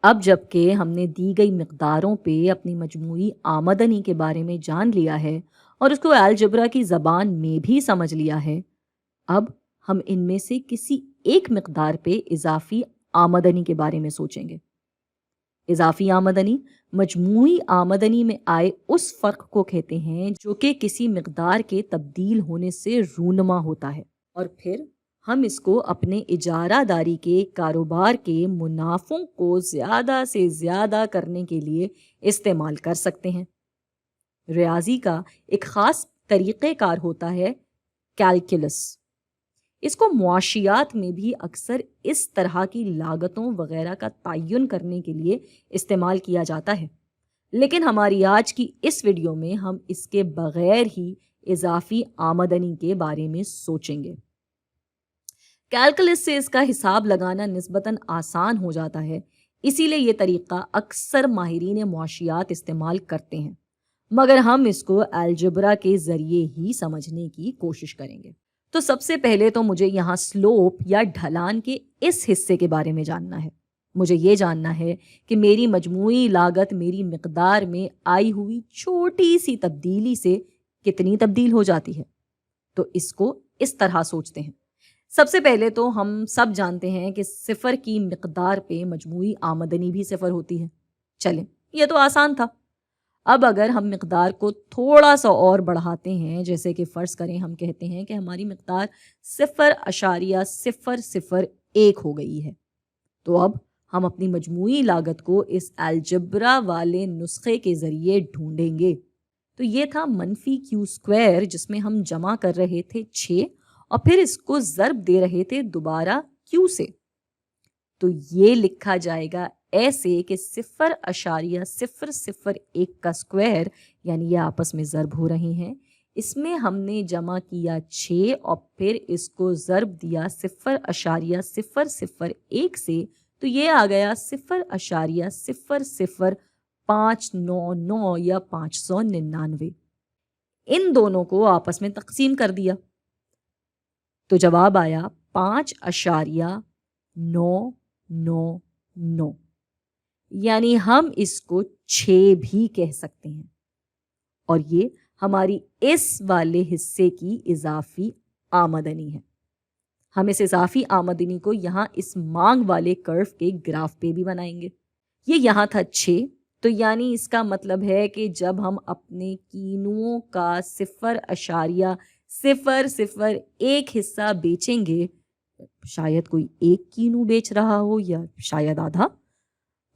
اب جب کہ ہم نے دی گئی مقداروں پہ اپنی مجموعی آمدنی کے بارے میں جان لیا ہے اور اس کو الجبرا کی زبان میں بھی سمجھ لیا ہے، اب ہم ان میں سے کسی ایک مقدار پہ اضافی آمدنی کے بارے میں سوچیں گے۔ اضافی آمدنی مجموعی آمدنی میں آئے اس فرق کو کہتے ہیں جو کہ کسی مقدار کے تبدیل ہونے سے رونما ہوتا ہے، اور پھر ہم اس کو اپنے اجارہ داری کے کاروبار کے منافعوں کو زیادہ سے زیادہ کرنے کے لیے استعمال کر سکتے ہیں۔ ریاضی کا ایک خاص طریقہ کار ہوتا ہے کیلکولس۔ اس کو معاشیات میں بھی اکثر اس طرح کی لاگتوں وغیرہ کا تعین کرنے کے لیے استعمال کیا جاتا ہے، لیکن ہماری آج کی اس ویڈیو میں ہم اس کے بغیر ہی اضافی آمدنی کے بارے میں سوچیں گے۔ کیلکولس سے اس کا حساب لگانا نسبتاً آسان ہو جاتا ہے، اسی لیے یہ طریقہ اکثر ماہرین معاشیات استعمال کرتے ہیں، مگر ہم اس کو الجبرا کے ذریعے ہی سمجھنے کی کوشش کریں گے۔ تو سب سے پہلے تو مجھے یہاں سلوپ یا ڈھلان کے اس حصے کے بارے میں جاننا ہے۔ مجھے یہ جاننا ہے کہ میری مجموعی لاگت میری مقدار میں آئی ہوئی چھوٹی سی تبدیلی سے کتنی تبدیل ہو جاتی ہے۔ تو اس کو اس طرح سوچتے ہیں۔ سب سے پہلے تو ہم سب جانتے ہیں کہ صفر کی مقدار پہ مجموعی آمدنی بھی صفر ہوتی ہے۔ چلیں، یہ تو آسان تھا۔ اب اگر ہم مقدار کو تھوڑا سا اور بڑھاتے ہیں، جیسے کہ فرض کریں ہم کہتے ہیں کہ ہماری مقدار 0.001 ہو گئی ہے، تو اب ہم اپنی مجموعی لاگت کو اس الجبرا والے نسخے کے ذریعے ڈھونڈیں گے۔ تو یہ تھا -q²، جس میں ہم جمع کر رہے تھے 6 اور پھر اس کو ضرب دے رہے تھے دوبارہ q سے۔ تو یہ لکھا جائے گا ایسے کہ 0.001 کا اسکوائر، یعنی یہ آپس میں ضرب ہو رہے ہیں، اس میں ہم نے جمع کیا 6 اور پھر اس کو ضرب دیا 0.001 سے، تو یہ آ گیا 0.00599 یا 599۔ ان دونوں کو آپس میں تقسیم کر دیا تو جواب آیا 5.999، یعنی ہم اس کو 6 بھی کہہ سکتے ہیں، اور یہ ہماری اس والے حصے کی اضافی آمدنی ہے۔ ہم اس اضافی آمدنی کو یہاں اس مانگ والے کرو کے گراف پہ بھی بنائیں گے۔ یہ یہاں تھا 6، تو یعنی اس کا مطلب ہے کہ جب ہم اپنے کینوؤں کا 0.001 حصہ بیچیں گے، شاید کوئی 1 کینو بیچ رہا ہو یا شاید آدھا،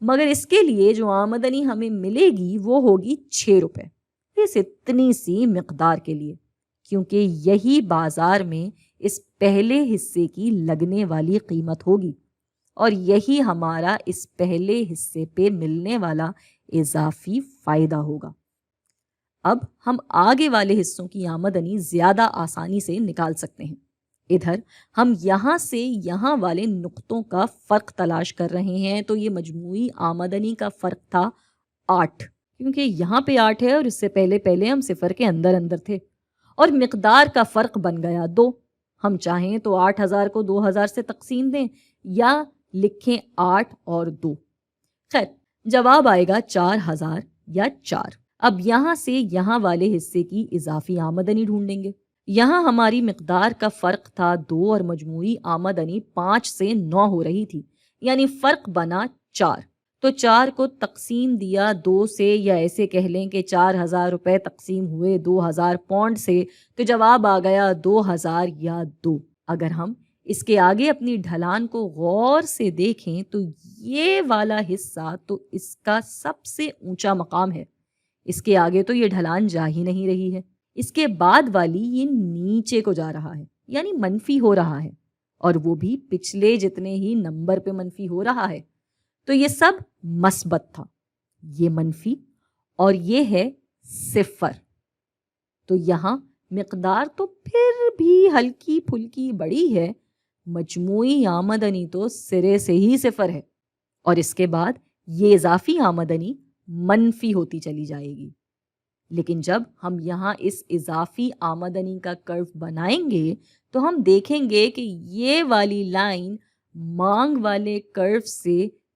مگر اس کے لیے جو آمدنی ہمیں ملے گی وہ ہوگی 6 روپے، اس اتنی سی مقدار کے لیے، کیونکہ یہی بازار میں اس پہلے حصے کی لگنے والی قیمت ہوگی، اور یہی ہمارا اس پہلے حصے پہ ملنے والا اضافی فائدہ ہوگا۔ اب ہم آگے والے حصوں کی آمدنی زیادہ آسانی سے نکال سکتے ہیں۔ ادھر ہم یہاں سے یہاں والے نقطوں کا فرق تلاش کر رہے ہیں، تو یہ مجموعی آمدنی کا فرق تھا 8، کیونکہ یہاں پہ 8 ہے اور اس سے پہلے ہم صفر کے اندر تھے، اور مقدار کا فرق بن گیا 2۔ ہم چاہیں تو 8000 کو 2000 سے تقسیم دیں یا لکھیں 8 اور 2، خیر جواب آئے گا 4000 یا 4۔ اب یہاں سے یہاں والے حصے کی اضافی آمدنی ڈھونڈیں گے۔ یہاں ہماری مقدار کا فرق تھا 2 اور مجموعی آمدنی 5 سے 9 ہو رہی تھی، یعنی فرق بنا 4۔ تو 4 کو تقسیم دیا 2 سے، یا ایسے کہہ لیں کہ 4000 روپے تقسیم ہوئے 2000 پاؤنڈ سے، تو جواب آ گیا 2000 یا 2۔ اگر ہم اس کے آگے اپنی ڈھلان کو غور سے دیکھیں تو یہ والا حصہ تو اس کا سب سے اونچا مقام ہے، اس کے آگے تو یہ ڈھلان جا ہی نہیں رہی ہے، اس کے بعد والی یہ نیچے کو جا رہا ہے، یعنی منفی ہو رہا ہے، اور وہ بھی پچھلے جتنے ہی نمبر پہ منفی ہو رہا ہے۔ تو یہ سب مثبت تھا، یہ منفی اور یہ ہے 0۔ تو یہاں مقدار تو پھر بھی ہلکی پھلکی بڑی ہے، مجموعی آمدنی تو سرے سے ہی 0 ہے، اور اس کے بعد یہ اضافی آمدنی منفی ہوتی چلی جائے گی۔ لیکن جب ہم یہاں اس اضافی آمدنی کا کرو بنائیں گے تو ہم دیکھیں گے کہ یہ والی لائن مانگ والے کرو سے